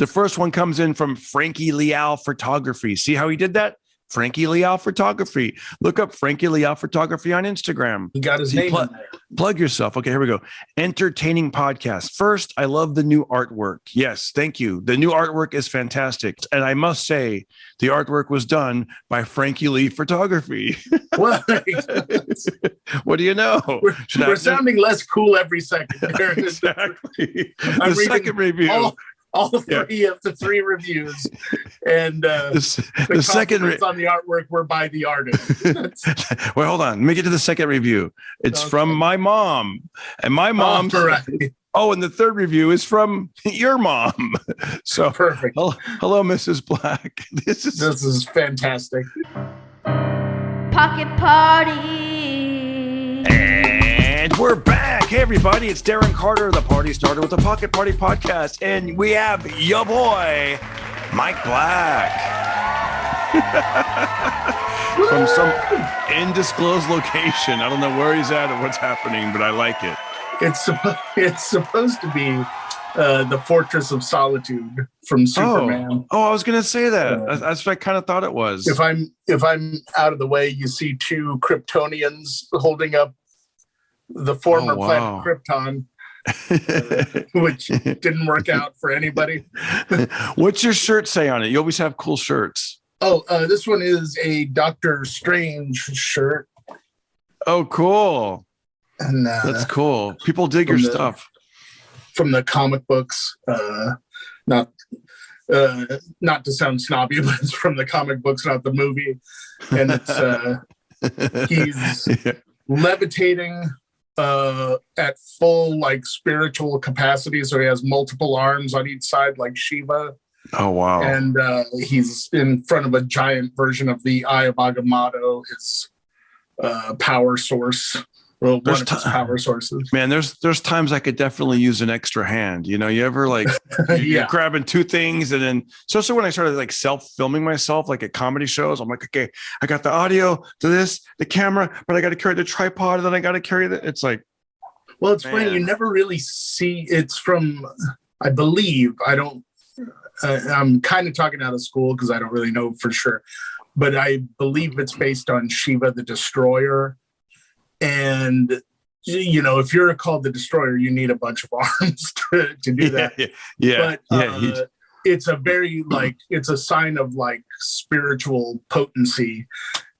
The first one comes in from Frankie Leal Photography. See how he did that? Frankie Leal Photography. Look up Frankie Leal Photography on Instagram. He got his name in there. Plug yourself. Okay, here we go. Entertaining podcast. First, I love the new artwork. Yes, thank you. The new artwork is fantastic. And I must say, the artwork was done by Frankie Lee Photography. Well, what do you know? We're sounding less cool every second. Exactly. I'm The second review. All three of the 3 reviews, and the second on the artwork were by the artist. Well, hold on. Let me get to the second review. It's from my mom, and my mom. Oh, and the third review is from your mom. So perfect. Hello, Mrs. Black. This is fantastic. Pocket Party. And we're back. Hey, everybody. It's Darren Carter, the party starter with the Pocket Party Podcast. And we have your boy, Mike Black. From some undisclosed location. I don't know where he's at or what's happening, but I like it. It's supposed to be the Fortress of Solitude from Superman. Oh, I was going to say that. That's what I kind of thought it was. If I'm out of the way, you see 2 Kryptonians holding up the former planet Krypton, which didn't work out for anybody. What's your shirt say on it? You always have cool shirts. Oh, this one is a Doctor Strange shirt. Oh, cool. And that's cool. People dig your stuff. From the comic books. Not to sound snobby, but it's from the comic books, not the movie. And it's he's levitating at full spiritual capacity, so he has multiple arms on each side like Shiva. Oh wow. And he's in front of a giant version of the Eye of Agamotto, his power source. Well, one of his power sources. Man, there's times I could definitely use an extra hand. You know, you ever you're grabbing 2 things, and then especially when I started self-filming myself, at comedy shows, I'm like, okay, I got the audio to this, the camera, but I got to carry the tripod, and then I got to carry the. It's like, well, it's funny. You never really see. It's from, I believe. I'm kind of talking out of school because I don't really know for sure, but I believe it's based on Shiva the Destroyer. And, if you're called the Destroyer, you need a bunch of arms to do that. Yeah. But it's a very, it's a sign of, spiritual potency.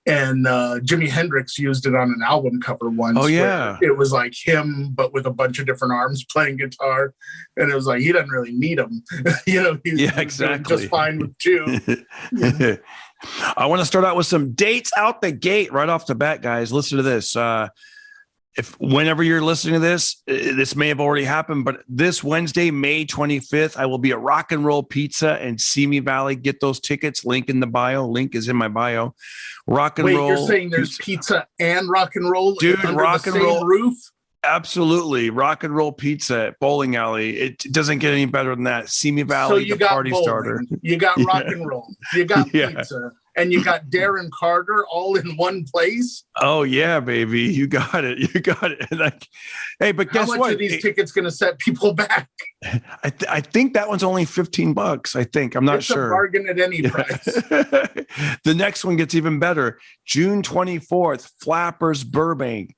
And Jimi Hendrix used it on an album cover once. Oh, yeah. It was him, but with a bunch of different arms playing guitar. And it was he doesn't really need them. He's exactly. Just fine with 2. I want to start out with some dates out the gate right off the bat, guys. Listen to this. Whenever you're listening to this, this may have already happened, but this Wednesday, May 25th, I will be at Rock and Roll Pizza in Simi Valley. Get those tickets. Link in the bio. Link is in my bio. Rock and Roll. Wait, you're saying there's pizza and rock and roll? Dude, Rock and Roll roof? Absolutely. Rock and Roll Pizza at Bowling Alley. It doesn't get any better than that. Simi Valley, so the party bowling, starter. You got rock and roll. You got pizza. And you got Darren Carter all in one place. Oh, yeah, baby. You got it. And hey, but guess what? How much are these tickets going to set people back? I think that one's only $15. I think. I'm not sure. It's a bargain at any price. The next one gets even better. June 24th, Flappers Burbank.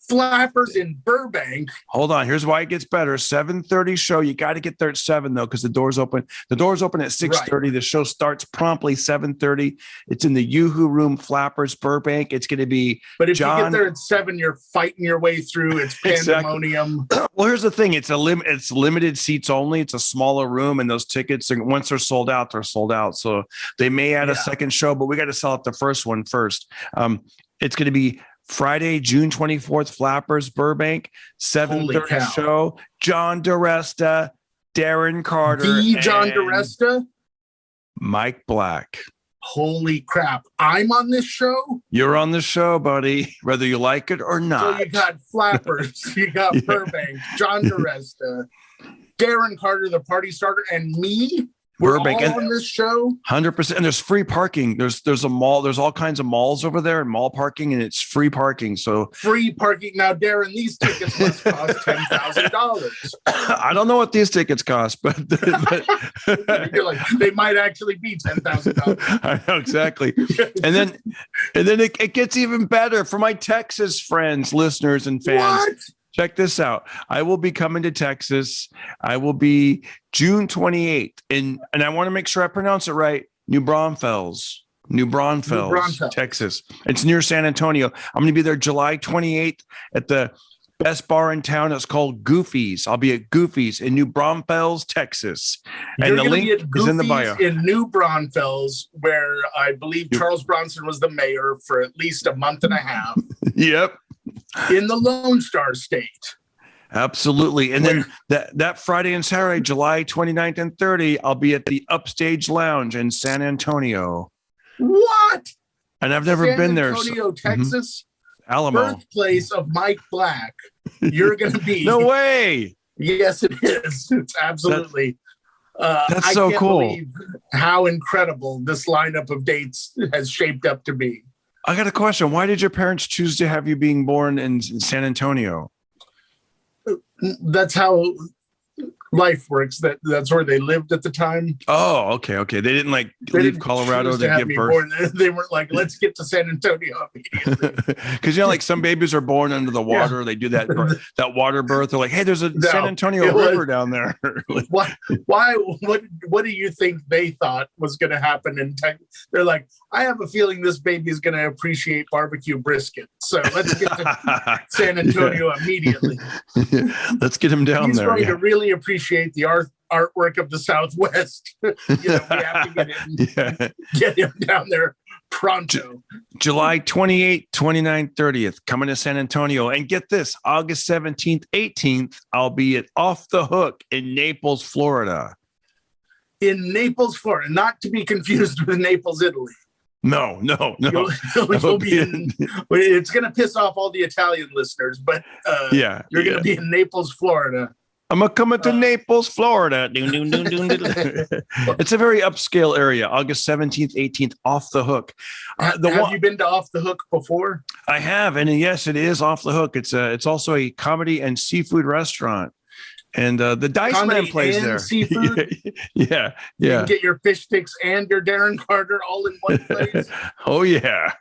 Flappers in Burbank. Hold on. Here's why it gets better. 7:30 show. You got to get there at 7 though, because the doors open. The doors open at 6:30. Right. The show starts promptly 7:30. It's in the Yoo-Hoo Room, Flappers, Burbank. It's going to be. But if you get there at 7, you're fighting your way through. It's pandemonium. Exactly. Well, here's the thing. It's limited seats only. It's a smaller room, and those tickets, once they're sold out, they're sold out. So they may add a second show, but we got to sell out the first one first. It's going to be Friday, June 24th, Flappers, Burbank, 7:30 show. John DeResta, Darren Carter. The John DeResta? Mike Black. Holy crap. I'm on this show? You're on the show, buddy, whether you like it or not. So you got Flappers, you got Burbank, John DeResta, Darren Carter, the party starter, and me? We're Burbank, all and on this show. 100%. And there's free parking. There's a mall. There's all kinds of malls over there and mall parking, and it's free parking. So Free parking. Now, Darren, these tickets must cost $10,000. I don't know what these tickets cost, but You're like, they might actually be $10,000. I know exactly. And then it gets even better for my Texas friends, listeners, and fans. What? Check this out. I will be coming to Texas. I will be June 28th. And I want to make sure I pronounce it right. New Braunfels, Texas. It's near San Antonio. I'm going to be there July 28th at the best bar in town. It's called Goofy's. I'll be at Goofy's in New Braunfels, Texas. And the link is in the bio. In New Braunfels, where I believe Charles Bronson was the mayor for at least a month and a half. Yep. In the Lone Star State. Absolutely. And then that Friday and Saturday, July 29th and 30, I'll be at the Upstage Lounge in San Antonio. What? And I've never been there. San Antonio, Texas. Alamo. Birthplace of Mike Black. You're going to be. No way. Yes, it is. It's absolutely. That's so cool. Believe how incredible this lineup of dates has shaped up to be. I got a question. Why did your parents choose to have you being born in San Antonio? That's how life works. That's where they lived at the time. Oh, okay. They didn't leave Colorado to give birth. Born. They weren't like, let's get to San Antonio immediately. Because like some babies are born under the water. Yeah. They do that water birth. They're like, hey, there's a San Antonio River down there. Why? What do you think they thought was going to happen in Texas? They're like, I have a feeling this baby is going to appreciate barbecue brisket. So let's get to San Antonio immediately. Let's get him down there. He's going to really appreciate the artwork of the Southwest. We have to get him down there pronto. July 28th, 29th, 30th, coming to San Antonio. And get this, August 17th, 18th, I'll be at Off the Hook in Naples, Florida. In Naples, Florida, not to be confused with Naples, Italy. No. You'll be it's going to piss off all the Italian listeners, but you're going to be in Naples, Florida. I'm coming to Naples, Florida. It's a very upscale area. August 17th, 18th, Off the Hook. Have you been to Off the Hook before? I have, and yes, it is Off the Hook. It's also a comedy and seafood restaurant, and the Dice comedy Man plays there. Seafood. Yeah. You can get your fish sticks and your Darren Carter all in one place. Oh yeah.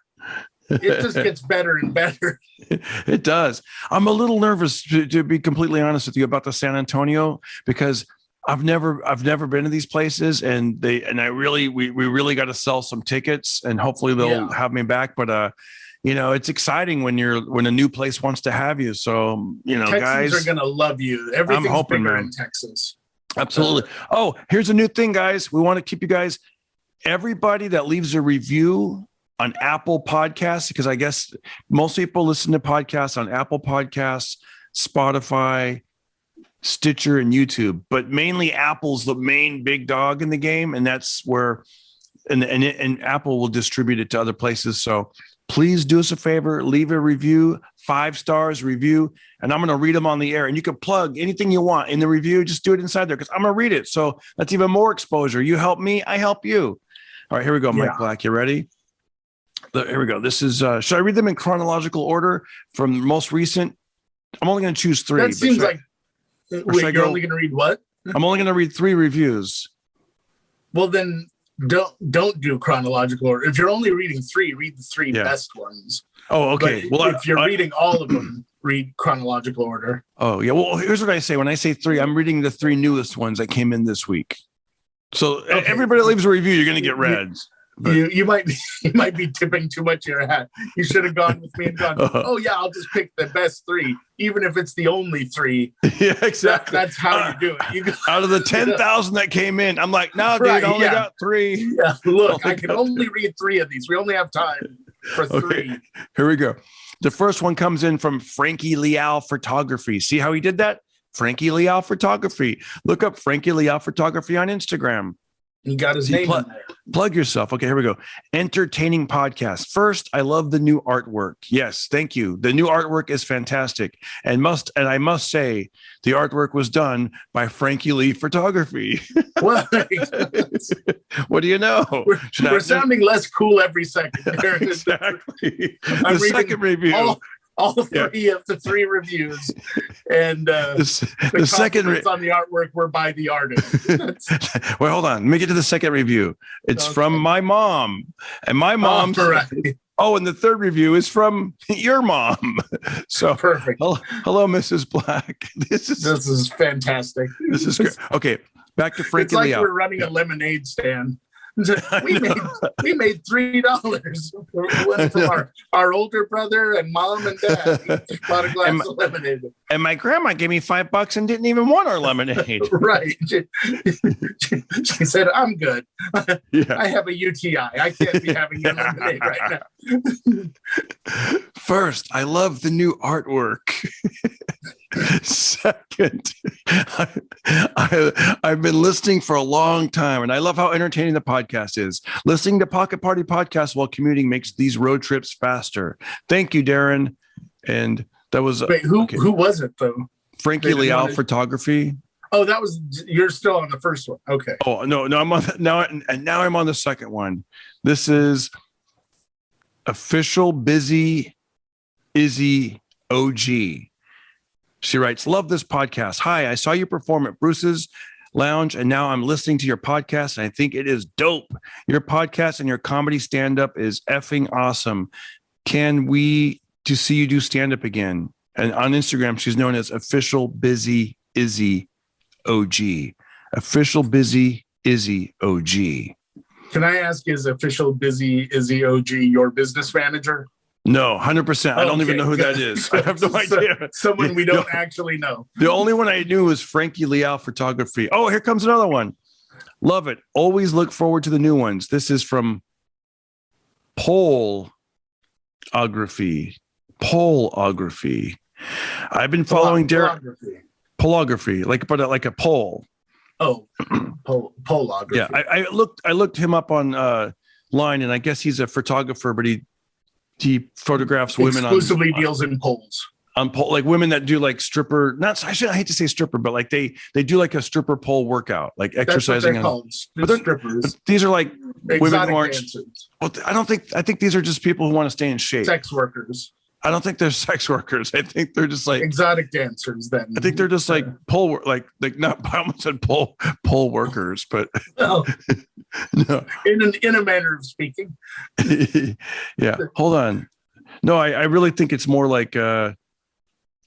It just gets better and better. It does. I'm a little nervous to be completely honest with you about the San Antonio because I've never been to these places and we really got to sell some tickets and hopefully they'll have me back. But it's exciting when a new place wants to have you. So Texans guys are gonna love you. Everything's I'm hoping, bigger man. in Texas. Absolutely. Oh, here's a new thing, guys. We want to keep you guys. Everybody that leaves a review on Apple Podcasts, because I guess most people listen to podcasts on Apple Podcasts, Spotify, Stitcher, and YouTube, but mainly Apple's the main big dog in the game, and that's where and Apple will distribute it to other places. So please do us a favor, leave a review, 5 stars review, and I'm going to read them on the air. And you can plug anything you want in the review. Just do it inside there because I'm going to read it. So that's even more exposure. You help me, I help you. All right, here we go, Mike Black. You ready? Here we go. This is, should I read them in chronological order from most recent? I'm only going to choose 3. That seems like, wait, you're only going to read what? I'm only going to read 3 reviews. Well, then don't do chronological order. If you're only reading 3, read the 3 best ones. Oh, okay. But if you're reading all of them, read chronological order. Oh, yeah. Well, here's what I say. When I say 3, I'm reading the 3 newest ones that came in this week. So everybody that leaves a review, you're going to get reds. You might be tipping too much in your hat. You should have gone with me and gone, I'll just pick the best 3, even if it's the only 3. Yeah, exactly. That's how you do it. Out of the 10,000 that came in, I'm like, no, dude, I only got 3. Yeah, look, I can only read 3 of these. We only have time for 3. Here we go. The first one comes in from Frankie Leal Photography. See how he did that? Frankie Leal Photography. Look up Frankie Leal Photography on Instagram. He got his name in there. Plug yourself. Okay, here we go. Entertaining podcast. First, I love the new artwork. Yes, thank you. The new artwork is fantastic, and I must say, the artwork was done by Frankie Lee Photography. Well, What do you know? we're sounding less cool every second. Exactly. I'm The second review. All three of the 3 reviews, and the second on the artwork were by the artist. Wait, hold on. Let me get to the second review. It's from my mom, and my mom. Oh, and the third review is from your mom. So perfect. Hello, Mrs. Black. This is fantastic. This is great. Okay, back to Frankie It's like Lee. we're running a lemonade stand. We made $3. One from our older brother and mom and dad. Each bought a glass of lemonade. And my grandma gave me $5 and didn't even want our lemonade. Right. She said, "I'm good. I have a UTI. I can't be having your lemonade right now." First, I love the new artwork. Second, I've been listening for a long time, and I love how entertaining the podcast is. Listening to Pocket Party Podcast while commuting makes these road trips faster. Thank you, Darren. And that was who was it though? Frankie Leal Photography. Oh, you're still on the first one. Okay. Oh no, I'm on now I'm on the second one. This is Official Busy Izzy OG. She writes, "Love this podcast. Hi, I saw you perform at Bruce's Lounge, and now I'm listening to your podcast, and I think it is dope. Your podcast and your comedy stand-up is effing awesome. Can we see you do stand-up again?" And on Instagram, she's known as Official Busy Izzy OG. Official Busy Izzy OG. Can I ask, is Official Busy Izzy OG your business manager? No, 100%. I don't even know who that is. I have no idea. Someone we don't actually know. The only one I knew was Frankie Leal Photography. Oh, here comes another one. Love it. Always look forward to the new ones. This is from Polography. I've been following Darren. Polography, like a pole. Oh, polography. Yeah, I looked him up on line, and I guess he's a photographer, but he photographs women exclusively deals in poles. On pole, like women that do like stripper. I hate to say stripper, but like they do like a stripper pole workout, like exercising. That's what they're called, strippers. But these are like women who aren't. Well, I think these are just people who want to stay in shape. Sex workers. I don't think they're sex workers. I think they're just like exotic dancers. Then I think they're just like pole, like not. I almost said pole workers, but no. No. In a manner of speaking. Yeah. Hold on. No, I really think it's more like. Let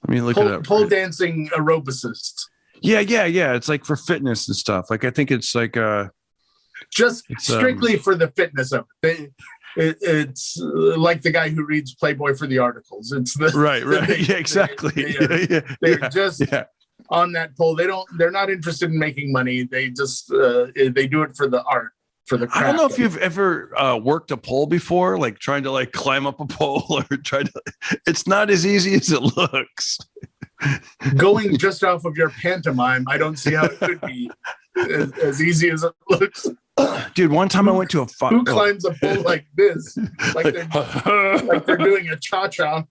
me look it up. Pole dancing aerobicists. Yeah. It's like for fitness and stuff. Like I think it's like just strictly for the fitness of it. It's like the guy who reads Playboy for the articles. It's the right. Yeah, exactly. They're just on that pole. They're not interested in making money. They just they do it for the art, for the craft. I don't know if you've ever worked a pole before, like trying to like climb up a pole or try to. It's not as easy as it looks. Going just off of your pantomime, I don't see how it could be as easy as it looks. Dude, one time I went to a who climbs a pole like this, like they're doing a cha-cha.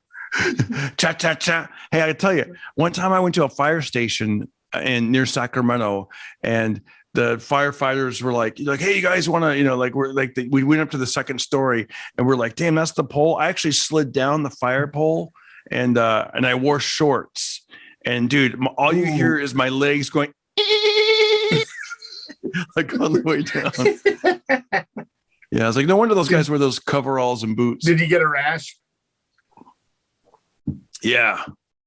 Cha-cha-cha. Hey, I tell you, one time I went to a fire station near Sacramento, and the firefighters were like, hey, you guys want to, we went up to the second story, and we're like, damn, that's the pole. I actually slid down the fire pole, and I wore shorts, and dude, all you hear is my legs going. Like on the way down. Yeah, I was like, no wonder those guys wear those coveralls and boots. Did you get a rash? Yeah,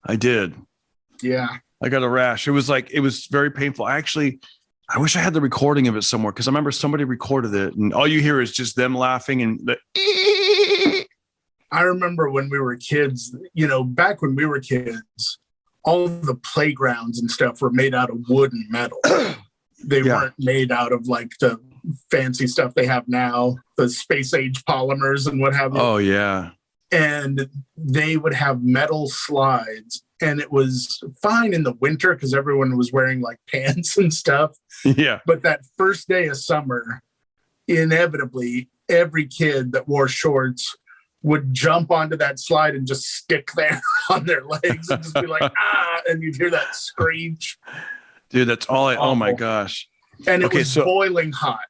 I did. Yeah. I got a rash. It was very painful. I wish I had the recording of it somewhere, because I remember somebody recorded it, and all you hear is just them laughing and I remember when we were kids, back when we were kids, all of the playgrounds and stuff were made out of wood and metal. They weren't made out of like the fancy stuff they have now, the space age polymers and what have you. Oh yeah. and they would have metal slides, and it was fine in the winter because everyone was wearing like pants and stuff. Yeah. But that first day of summer, inevitably, every kid that wore shorts would jump onto that slide and just stick there on their legs and just be like, ah, and you'd hear that screech. Dude, that's all oh my Awful. gosh. And it was boiling hot,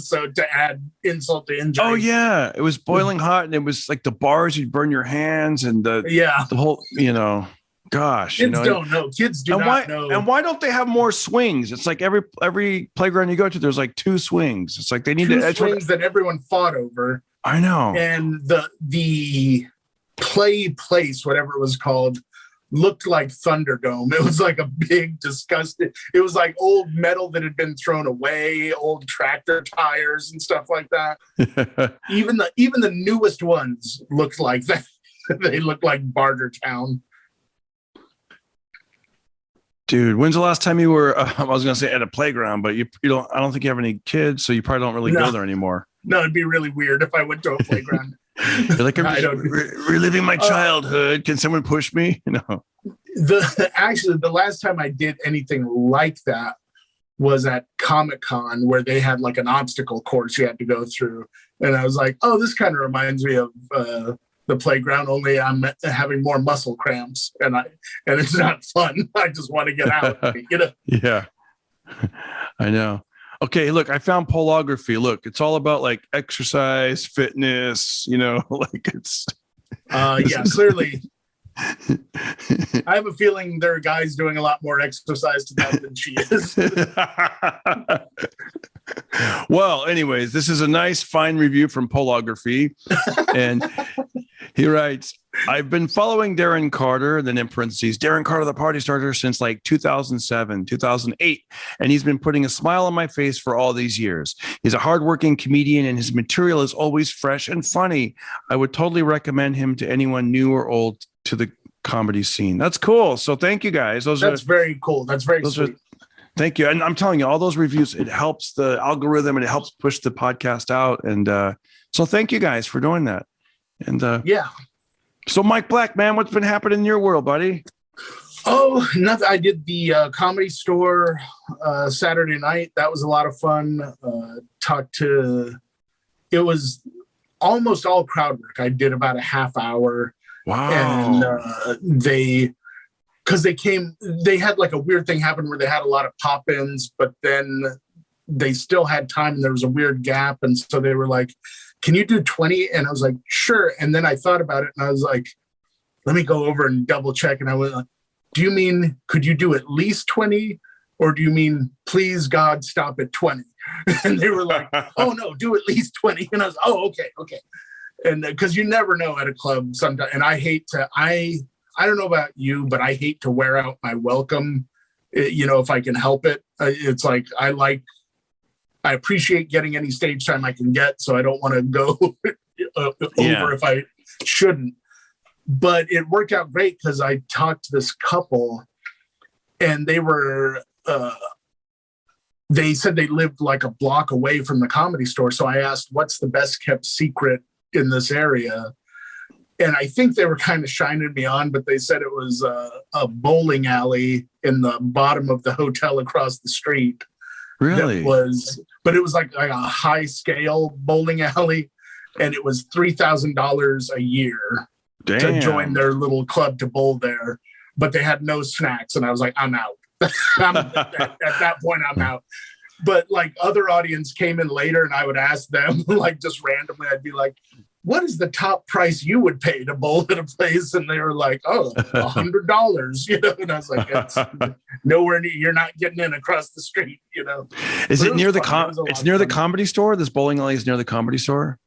so to add insult to injury. Oh yeah, it was boiling hot, and it was like the bars, you'd burn your hands, and the whole, gosh, kids don't know. Kids do not know. And why don't they have more swings? It's like every playground you go to, there's like 2 swings. It's like they need two swings that everyone fought over. I know. And the place, whatever it was called, looked like Thunderdome. It was like a big, disgusting. It was like old metal that had been thrown away, old tractor tires and stuff like that. Even the newest ones looked like that. They looked like Bartertown. Dude, when's the last time you were? I was going to say at a playground, but you don't. I don't think you have any kids, so you probably don't really go there anymore. No, it'd be really weird if I went to a playground. You're like, I'm reliving my childhood. Can someone push me? The last time I did anything like that was at Comic-Con, where they had like an obstacle course you had to go through, and I was like, oh, this kind of reminds me of the playground, only I'm having more muscle cramps, and it's not fun. I just want to get out. Yeah, I know. Okay, look, I found polography. Look, it's all about like exercise, fitness, like it's. Yeah, clearly. I have a feeling there are guys doing a lot more exercise to that than she is. Well, anyways, this is a nice, fine review from Polography. And he writes, I've been following Darren Carter, then in parentheses, Darren Carter, the party starter, since like 2007, 2008. And he's been putting a smile on my face for all these years. He's a hardworking comedian, and his material is always fresh and funny. I would totally recommend him to anyone new or old to the comedy scene. That's cool. So thank you guys. That's very cool. That's very sweet. Thank you. And I'm telling you, all those reviews, it helps the algorithm and it helps push the podcast out. And so thank you guys for doing that. And yeah. So Mike Black, man, what's been happening in your world, buddy? Oh, nothing. I did the Comedy Store Saturday night. That was a lot of fun. It was almost all crowd work. I did about a half hour. Wow. And they had like a weird thing happen where they had a lot of pop-ins, but then they still had time and there was a weird gap. And so they were like, can you do 20? And I was like, sure. And then I thought about it and I was like, let me go over and double check. And I went, do you mean, could you do at least 20? Or do you mean, please God, stop at 20? And they were like, oh no, do at least 20. And I was, oh, okay. And because you never know at a club sometimes. And I don't know about you, but I hate to wear out my welcome, if I can help it. It's like, I appreciate getting any stage time I can get. So I don't want to go over if I shouldn't. But it worked out great because I talked to this couple and they said they lived like a block away from the Comedy Store. So I asked, what's the best kept secret in this area? And I think they were kind of shining me on, but they said it was a bowling alley in the bottom of the hotel across the street. Really? But it was like a high scale bowling alley, and it was $3,000 a year to join their little club to bowl there. But they had no snacks, and I was like, I'm out. At that point, I'm out. But like other audience came in later, and I would ask them, like just randomly, I'd be like, what is the top price you would pay to bowl at a place? And they were like, oh, $100, And I was like, it's nowhere near, you're not getting in across the street, Is it near it's near the Comedy Store? This bowling alley is near the Comedy Store?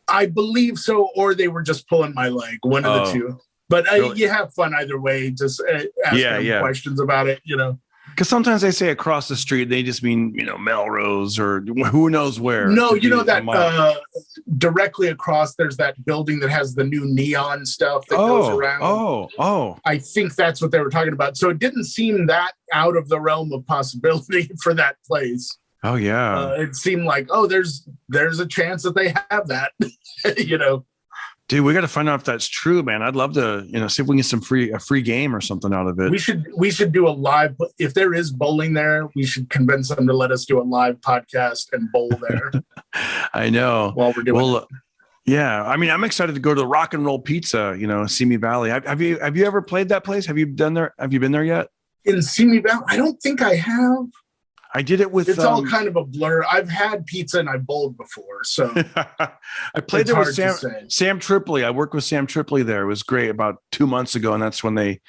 I believe so. Or they were just pulling my leg, one of the two. But really? You have fun either way. Just ask them questions about it, Because sometimes they say across the street, they just mean, Melrose or who knows where. No, that directly across, there's that building that has the new neon stuff that goes around. Oh. I think that's what they were talking about. So it didn't seem that out of the realm of possibility for that place. Oh, yeah. It seemed like, there's a chance that they have that, Dude, we got to find out if that's true, man. I'd love to, see if we can get a free game or something out of it. We should do a live. If there is bowling there, we should convince them to let us do a live podcast and bowl there. I know. While we're doing it. Yeah. I mean, I'm excited to go to Rock and Roll Pizza, Simi Valley. Have you ever played that place? Have you been there yet? In Simi Valley? I don't think I have. I did it with. It's all kind of a blur. I've had pizza and I bowled before, so I played there with Sam Tripoli. I worked with Sam Tripoli there. It was great about 2 months ago, and that's when they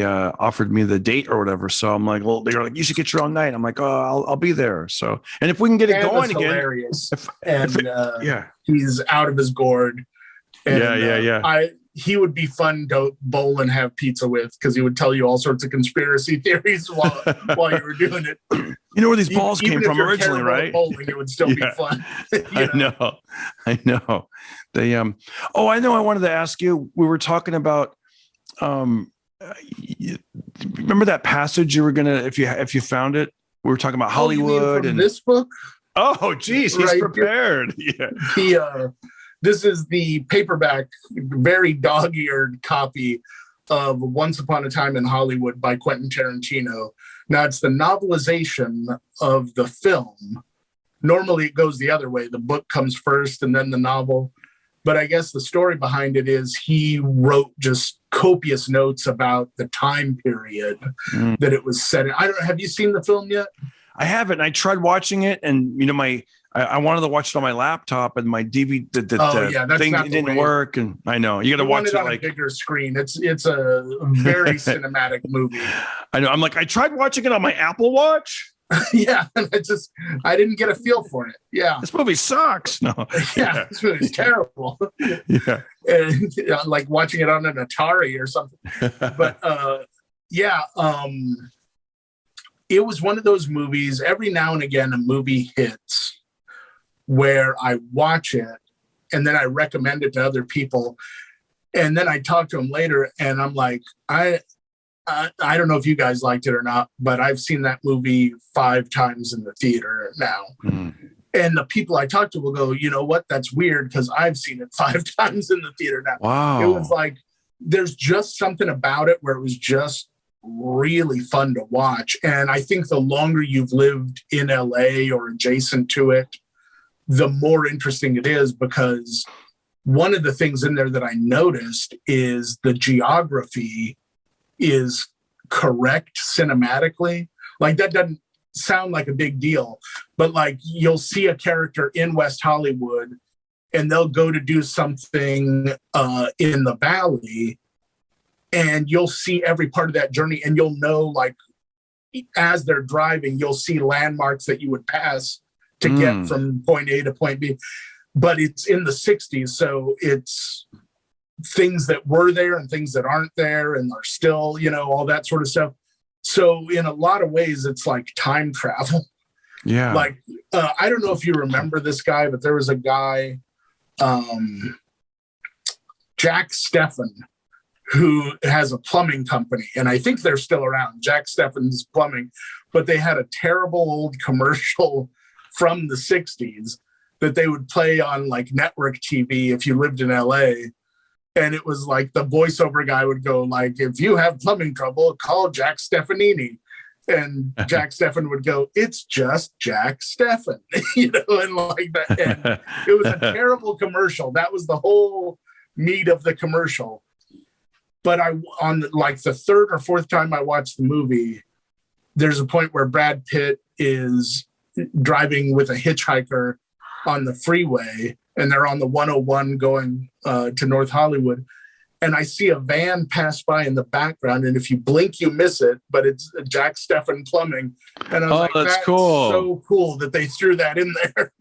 offered me the date or whatever. So I'm like, well, they were like, you should get your own night. I'm like, oh, I'll be there. So, and if we can get it going again, hilarious. He's out of his gourd. And, he would be fun to bowl and have pizza with because he would tell you all sorts of conspiracy theories while you were doing it. You know where these balls came from originally, right? Bowling, it would still be fun. I know. They I know. I wanted to ask you. We were talking about remember that passage you were gonna if you found it. We were talking about Hollywood and this book. Oh, geez, he's prepared. Yeah. This is the paperback, very dog-eared copy of Once Upon a Time in Hollywood by Quentin Tarantino. Now, it's the novelization of the film. Normally, it goes the other way. The book comes first and then the novel. But I guess the story behind it is he wrote just copious notes about the time period that it was set in. Have you seen the film yet? I haven't. I tried watching it, and I wanted to watch it on my laptop, and my DVD thing didn't work. And I know you got to watch it on a bigger screen. It's a very cinematic movie. I know. I'm like, I tried watching it on my Apple Watch. Yeah, I didn't get a feel for it. Yeah, this movie sucks. No, this movie's terrible. Yeah, and, like watching it on an Atari or something. But it was one of those movies. Every now and again, a movie hits where I watch it and then I recommend it to other people, and then I talk to them later, and I'm like, I don't know if you guys liked it or not, but I've seen that movie 5 times in the theater now. And the people I talk to will go, you know what? That's weird because I've seen it 5 times in the theater now. Wow. It was like, there's just something about it where it was just really fun to watch. And I think the longer you've lived in LA or adjacent to it, the more interesting it is, because one of the things in there that I noticed is the geography is correct cinematically. Like, that doesn't sound like a big deal, but like you'll see a character in West Hollywood and they'll go to do something in the valley, and you'll see every part of that journey, and you'll know, like, as they're driving, you'll see landmarks that you would pass to get from point A to point B. But it's in the 60s, so it's things that were there and things that aren't there and are still, all that sort of stuff. So in a lot of ways, it's like time travel. Yeah. Like, I don't know if you remember this guy, but there was a guy, Jack Steffen, who has a plumbing company, and I think they're still around, Jack Steffen's Plumbing, but they had a terrible old commercial from the 60s that they would play on like network TV if you lived in LA. And it was like the voiceover guy would go like, if you have plumbing trouble, call Jack Steffanini. And Jack Steffen would go, it's just Jack Steffen, and like that. And it was a terrible commercial. That was the whole meat of the commercial. But on like the 3rd or 4th time I watched the movie, there's a point where Brad Pitt is driving with a hitchhiker on the freeway, and they're on the 101 going to North Hollywood. And I see a van pass by in the background, and if you blink, you miss it, but it's Jack Steffen Plumbing. And I was that's cool. So cool that they threw that in there,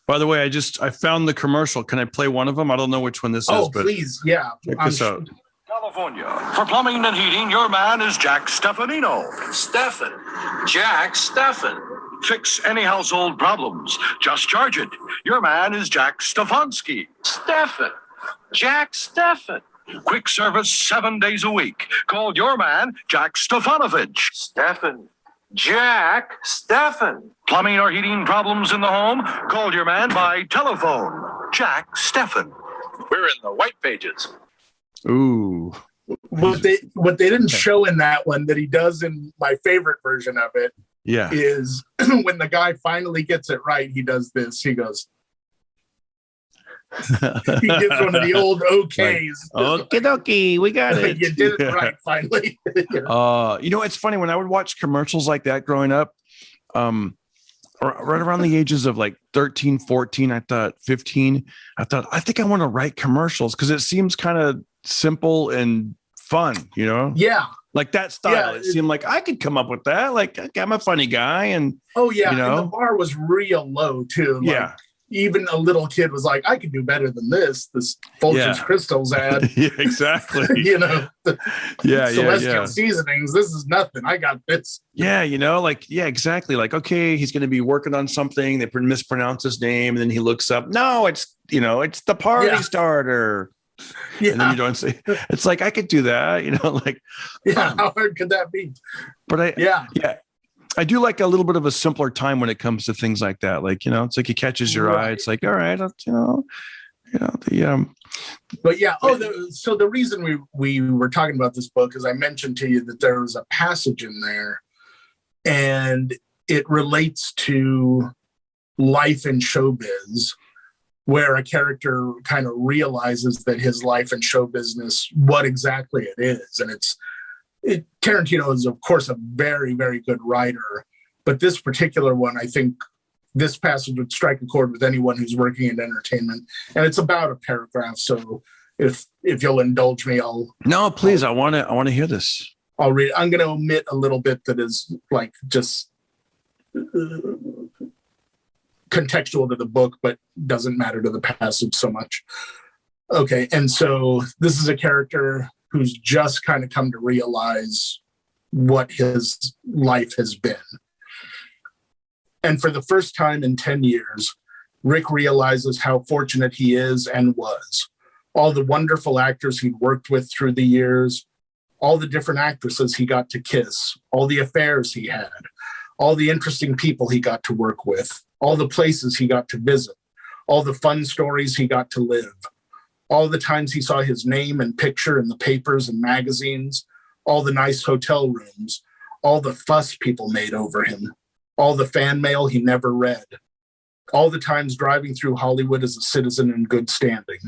By the way, I found the commercial. Can I play one of them? I don't know which one this is. Oh, please. Yeah. Check this out. California. For plumbing and heating, your man is Jack Steffanino. Jack Steffen. Fix any household problems. Just charge it. Your man is Jack Stefanski. Jack Steffen. Quick service 7 days a week. Call your man, Jack Stefanovich. Jack Steffen. Plumbing or heating problems in the home? Call your man by telephone. Jack Steffen. We're in the white pages. Ooh. What they didn't show in that one that he does in my favorite version of it Yeah. is when the guy finally gets it right, he does this. He goes, he gives one of the old okays. Okie dokie, we got it. You did it right finally. You know, it's funny when I would watch commercials like that growing up, right around the ages of like 13, 14, I thought 15, I think I want to write commercials because it seems kind of simple and fun, you know? Yeah. Like that style. It seemed like I could come up with that. Like, okay, I'm a funny guy. And oh yeah, you know? and the bar was real low too. Like, yeah. Even a little kid was like, I could do better than this Folgers Crystals ad. Yeah, exactly. You know, Celestial yeah. Seasonings. This is nothing. I got this. Yeah, you know, like, yeah, exactly. Like, okay, he's going to be working on something. They mispronounce his name. And then he looks up. No, it's the party starter. Yeah. And then you don't say, it's like, I could do that, you know, like, how hard could that be? But I do like a little bit of a simpler time when it comes to things like that. Like, you know, it's like it catches your eye. It's like, all right, But yeah. So the reason we were talking about this book is I mentioned to you that there was a passage in there, and it relates to life in showbiz, where a character kind of realizes that his life in show business, what exactly it is, and Tarantino is, of course, a very, very good writer, but this particular one, I think this passage would strike a chord with anyone who's working in entertainment, and it's about a paragraph. So if you'll indulge me, please. I want to hear this. I'll read it. I'm going to omit a little bit that is like just contextual to the book, but doesn't matter to the passage so much. Okay. And so this is a character who's just kind of come to realize what his life has been. And for the first time in 10 years, Rick realizes how fortunate he is and was. All the wonderful actors he'd worked with through the years, all the different actresses he got to kiss, all the affairs he had, all the interesting people he got to work with, all the places he got to visit, all the fun stories he got to live, all the times he saw his name and picture in the papers and magazines, all the nice hotel rooms, all the fuss people made over him, all the fan mail he never read, all the times driving through Hollywood as a citizen in good standing.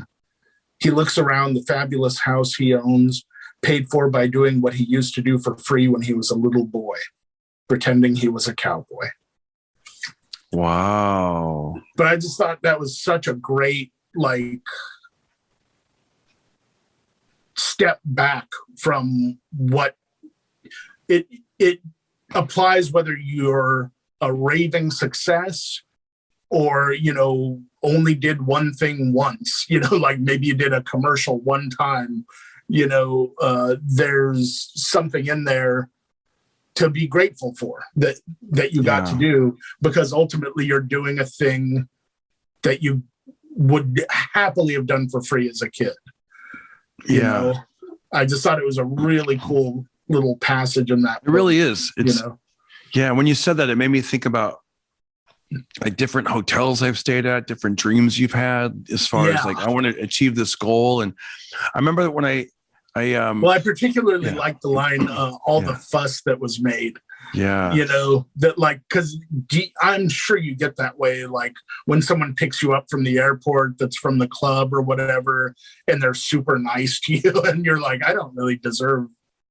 He looks around the fabulous house he owns, paid for by doing what he used to do for free when he was a little boy, pretending he was a cowboy. Wow. But I just thought that was such a great, step back from what it applies, whether you're a raving success or, only did one thing once, like maybe you did a commercial one time, there's something in there to be grateful for that you got to do, because ultimately you're doing a thing that you would happily have done for free as a kid. You know? I just thought it was a really cool little passage in that. It really is. It's, Yeah, when you said that, it made me think about like different hotels I've stayed at, different dreams you've had as far as like, I want to achieve this goal. And I remember that when I particularly like the line, all the fuss that was made. Yeah. That because I'm sure you get that way. Like when someone picks you up from the airport, that's from the club or whatever, and they're super nice to you. And you're like, I don't really deserve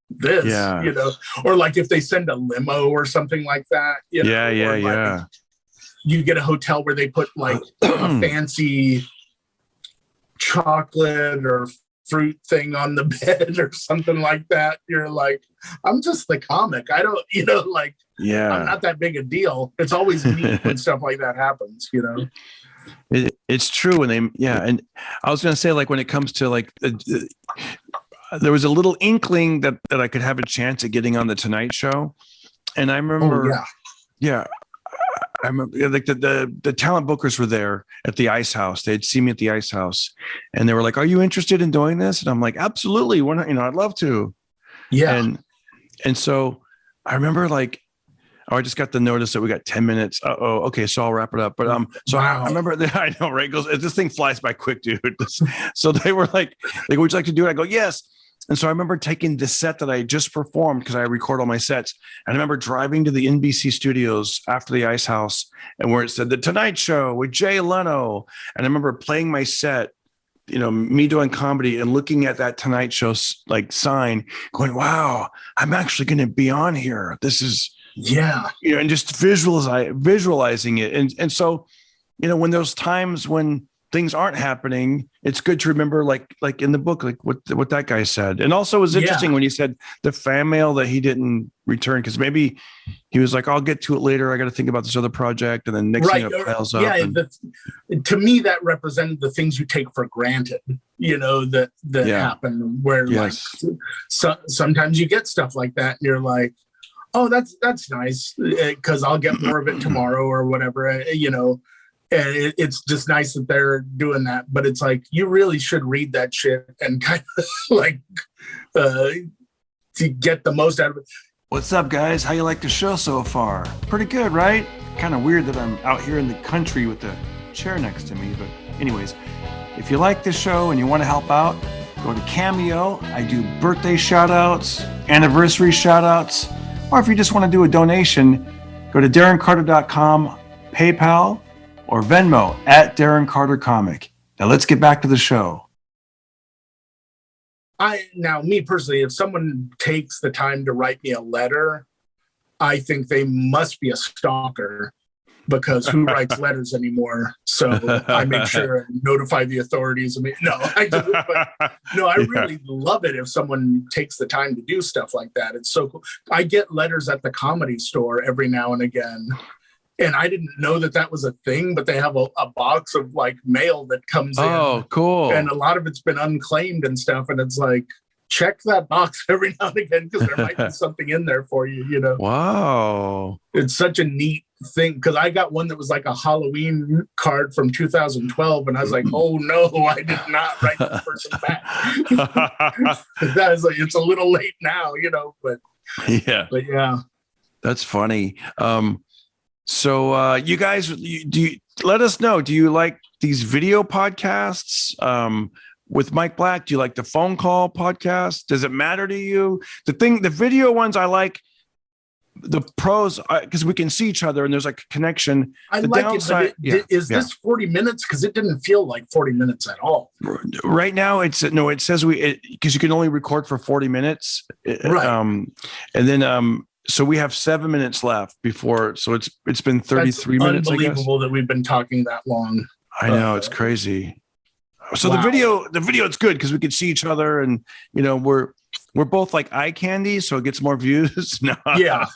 this, or like if they send a limo or something like that. You get a hotel where they put like a fancy chocolate or fruit thing on the bed or something like that. You're like, I'm just the comic. I don't, I'm not that big a deal. It's always neat when stuff like that happens, It's true. And and I was going to say, like, when it comes to like, there was a little inkling that I could have a chance at getting on the Tonight Show. And I remember, I remember like the talent bookers were there at the Ice House. They'd see me at the Ice House and they were like, are you interested in doing this? And I'm like, absolutely. Why not? I'd love to. Yeah. And so I remember like, Oh, I just got the notice that we got 10 minutes. Oh, okay. So I'll wrap it up. But so Wow. I remember that. I know, right? It goes, this thing flies by quick, dude. So they were like, would you like to do it? I go, yes. And so I remember taking the set that I just performed because I record all my sets. And I remember driving to the NBC studios after the Ice House and where it said The Tonight Show with Jay Leno. And I remember playing my set, you know, me doing comedy and looking at that Tonight Show like sign going, wow, I'm actually going to be on here. This is, Yeah. you know, and just visualizing it. And so, you know, when those times when things aren't happening, it's good to remember, like in the book, like what that guy said. And also it was interesting when he said the fan mail that he didn't return, because maybe he was like, I'll get to it later. I got to think about this other project. And then next thing it piles up. Yeah. To me, that represented the things you take for granted, you know, that happen where like sometimes you get stuff like that and you're like, oh, that's nice because I'll get more of it tomorrow or whatever, you know. And it's just nice that they're doing that. But it's like, you really should read that shit and kind of like to get the most out of it. What's up, guys? How you like the show so far? Pretty good, right? Kind of weird that I'm out here in the country with the chair next to me. But anyways, if you like this show and you want to help out, go to CAMEO. I do birthday shout outs, anniversary shout outs. Or if you just want to do a donation, go to DarrenCarter.com, PayPal, or Venmo at Darren Carter Comic. Now let's get back to the show. Now, me personally, if someone takes the time to write me a letter, I think they must be a stalker, because who writes letters anymore? So I make sure and notify the authorities. I mean, no, I do. But no, I really love it if someone takes the time to do stuff like that. It's so cool. I get letters at the Comedy Store every now and again. And I didn't know that was a thing, but they have a box of like mail that comes in. Oh, cool. And a lot of it's been unclaimed and stuff. And it's like, check that box every now and again, because there might be something in there for you, you know? Wow. It's such a neat thing, because I got one that was like a Halloween card from 2012. And I was like, oh no, I did not write this person back. That is like, it's a little late now, you know, but yeah. That's funny. So you guys, do you let us know, do you like these video podcasts with Mike Black? Do you like the phone call podcast? Does it matter to you? The video ones, I like the pros because we can see each other and there's like a connection. I the like downside, it, but is this 40 minutes? Because it didn't feel like 40 minutes at all. Right now, it says because you can only record for 40 minutes. Right. And then so we have 7 minutes left before. So it's been 33 minutes. Unbelievable that we've been talking that long. I know, it's crazy. So the video, it's good because we can see each other, and you know we're both like eye candy, so it gets more views. No. Yeah.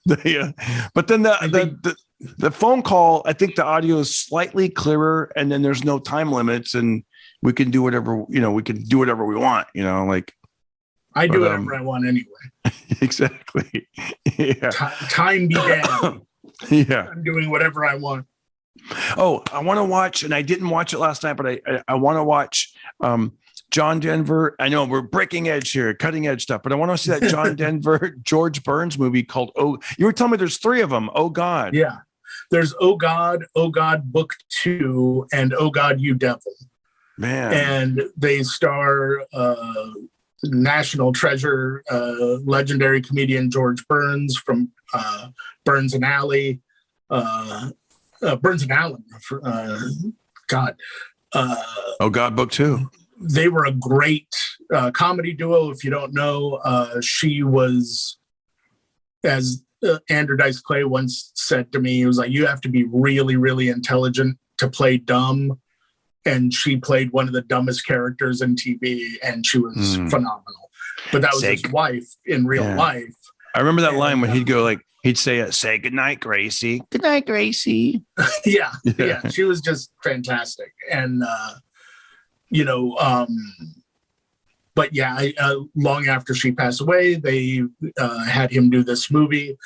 But then the phone call, I think the audio is slightly clearer, and then there's no time limits, and we can do whatever we want. You know, like. I do whatever I want anyway. Exactly. Yeah. Time be damned. Yeah. I'm doing whatever I want. Oh, I want to watch, and I didn't watch it last night, but I want to watch John Denver. I know we're breaking edge here, cutting edge stuff, but I want to see that John Denver, George Burns movie called you were telling me there's 3 of them. Oh God. Yeah. There's Oh God, Book 2, and Oh God, You Devil. Man. And they star national treasure, legendary comedian George Burns from Burns and Alley, Burns and Allen. God. Oh God, Book 2. They were a great comedy duo. If you don't know, she was, as Andrew Dice Clay once said to me, he was like, you have to be really, really intelligent to play dumb. And she played one of the dumbest characters in TV, and she was phenomenal. But that was his wife in real life. I remember that line when he'd go he'd say good night, Gracie. Good night, Gracie. Yeah. She was just fantastic. And, but yeah, long after she passed away, they had him do this movie,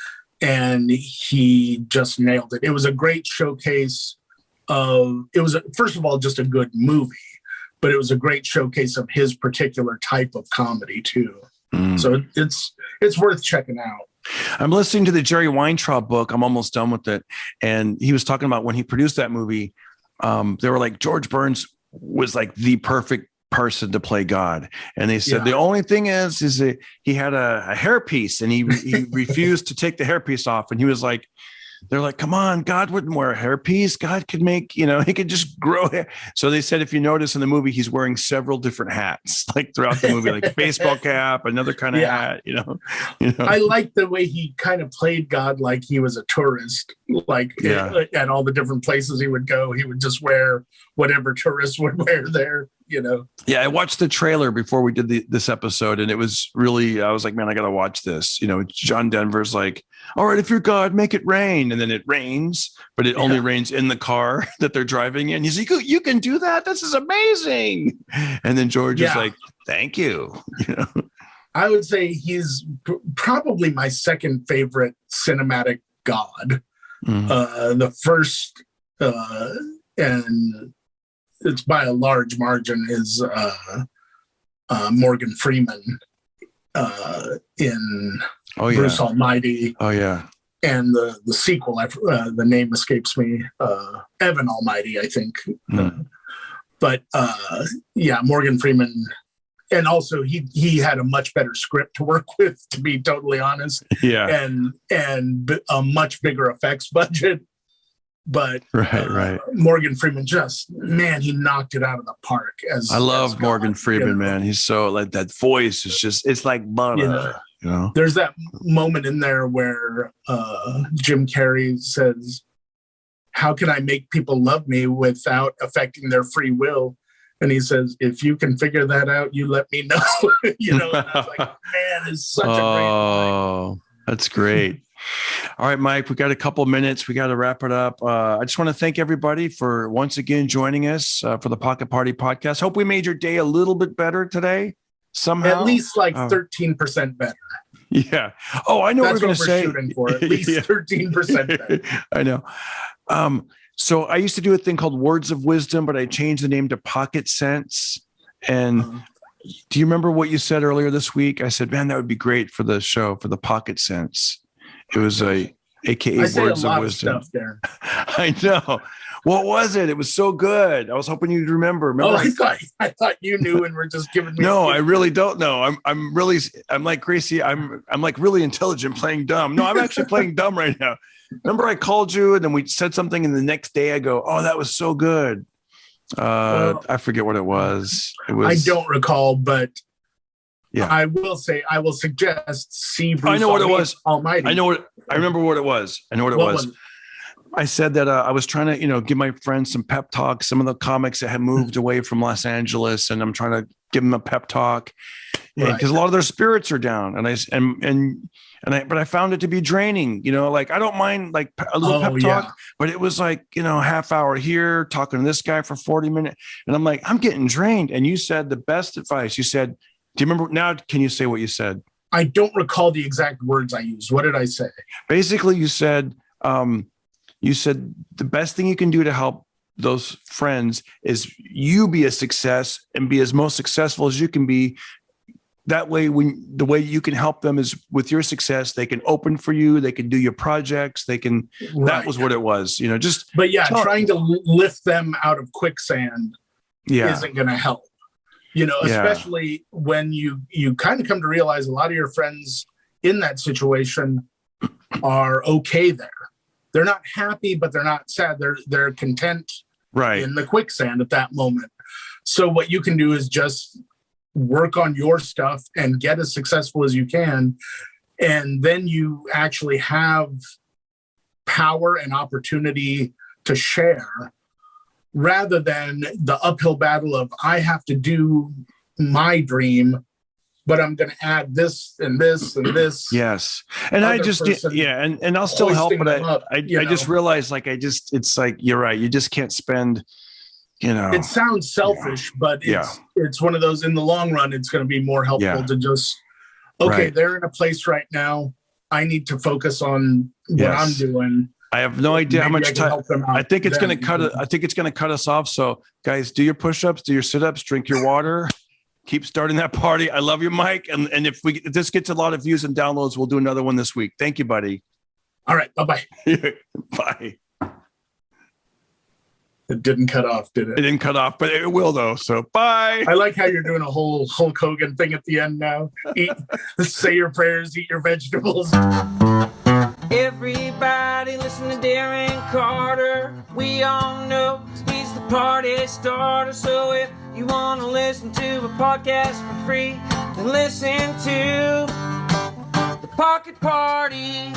and he just nailed it. It was a great showcase. It was first of all just a good movie, but it was a great showcase of his particular type of comedy too. So it's worth checking out. I'm listening to the Jerry Weintraub book. I'm almost done with it. And he was talking about when he produced that movie, they were like, George Burns was like the perfect person to play God. And they said, the only thing is that he had a hairpiece and he refused to take the hairpiece off. And he was like, they're like, come on, God wouldn't wear a hairpiece. God could make, he could just grow hair. So they said, if you notice in the movie, he's wearing several different hats, like throughout the movie, like a baseball cap, another kind of hat, I like the way he kind of played God like he was a tourist, like at all the different places he would go, he would just wear whatever tourists would wear there. Yeah, I watched the trailer before we did this episode, and it was really, I was like, man, I got to watch this. John Denver's like, all right, if you're God, make it rain. And then it rains, but it only rains in the car that they're driving in. He's like, you can do that? This is amazing. And then George is like, thank you. I would say he's probably my second favorite cinematic God. The first, and it's by a large margin, is Morgan Freeman in Bruce Almighty. Oh yeah. And the sequel, the name escapes me, Evan Almighty, I think. But Morgan Freeman. And also he had a much better script to work with, to be totally honest. Yeah. And a much bigger effects budget. But Morgan Freeman he knocked it out of the park. I love Morgan Freeman, man. He's so like, that voice is just, it's like butter. There's that moment in there where Jim Carrey says, how can I make people love me without affecting their free will? And he says, if you can figure that out, you let me know. And I was like, man, it's such a great line. That's great. All right, Mike, we got a couple minutes. We got to wrap it up. I just want to thank everybody for once again joining us for the Pocket Party podcast. Hope we made your day a little bit better today somehow. At least 13% better. Yeah. Oh, I know what we're going to say. Shooting for at least 13% better. I know. So I used to do a thing called Words of Wisdom, but I changed the name to Pocket Sense. And do you remember what you said earlier this week? I said, man, that would be great for the show, for the Pocket Sense. It was AKA Words of Wisdom. Stuff there. I know. What was it? It was so good. I was hoping you'd remember. I thought you knew and were just giving me. No, I really don't know. I'm like Gracie. I'm like really intelligent playing dumb. No, I'm actually playing dumb right now. Remember I called you and then we said something and the next day I go, oh, that was so good. I forget what it was. I don't recall, but I will say, I will suggest see Bruce I know what it was. Almighty. I remember what it was. I know what it was. I said that I was trying to, give my friends some pep talks, some of the comics that had moved away from Los Angeles, and I'm trying to give them a pep talk because a lot of their spirits are down. But I found it to be draining, like I don't mind like a little pep talk, but it was like, half hour here talking to this guy for 40 minutes. And I'm like, I'm getting drained. And you said the best advice. You said, do you remember now? Can you say what you said? I don't recall the exact words I used. What did I say? Basically, you said the best thing you can do to help those friends is you be a success and be as most successful as you can be. That way, the way you can help them is with your success. They can open for you. They can do your projects. They can. That was what it was. But trying to lift them out of quicksand isn't going to help. Especially when you kind of come to realize a lot of your friends in that situation are okay there. They're not happy, but they're not sad. They're content in the quicksand at that moment. So what you can do is just work on your stuff and get as successful as you can. And then you actually have power and opportunity to share rather than the uphill battle of I have to do my dream, but I'm going to add this and this and this. Yes. And I just, and I'll still help, but I just realized it's like, you're right. You just can't spend, It sounds selfish, but it's one of those in the long run, it's going to be more helpful to just, they're in a place right now. I need to focus on what I'm doing. I have no idea how much time. I think it's going to cut. I think it's going to cut us off. So guys, do your push-ups, do your sit-ups, drink your water. Keep starting that party. I love you, Mike. And if this gets a lot of views and downloads, we'll do another one this week. Thank you, buddy. All right. Bye-bye. Bye. It didn't cut off, did It it? didn't cut off, but it will though. So bye. I like how you're doing a whole Hulk Hogan thing at the end now. Say your prayers, eat your vegetables. Everybody listen to Darren Carter. We all know he's the party starter. So if you want to listen to a podcast for free, then listen to The Pocket Party.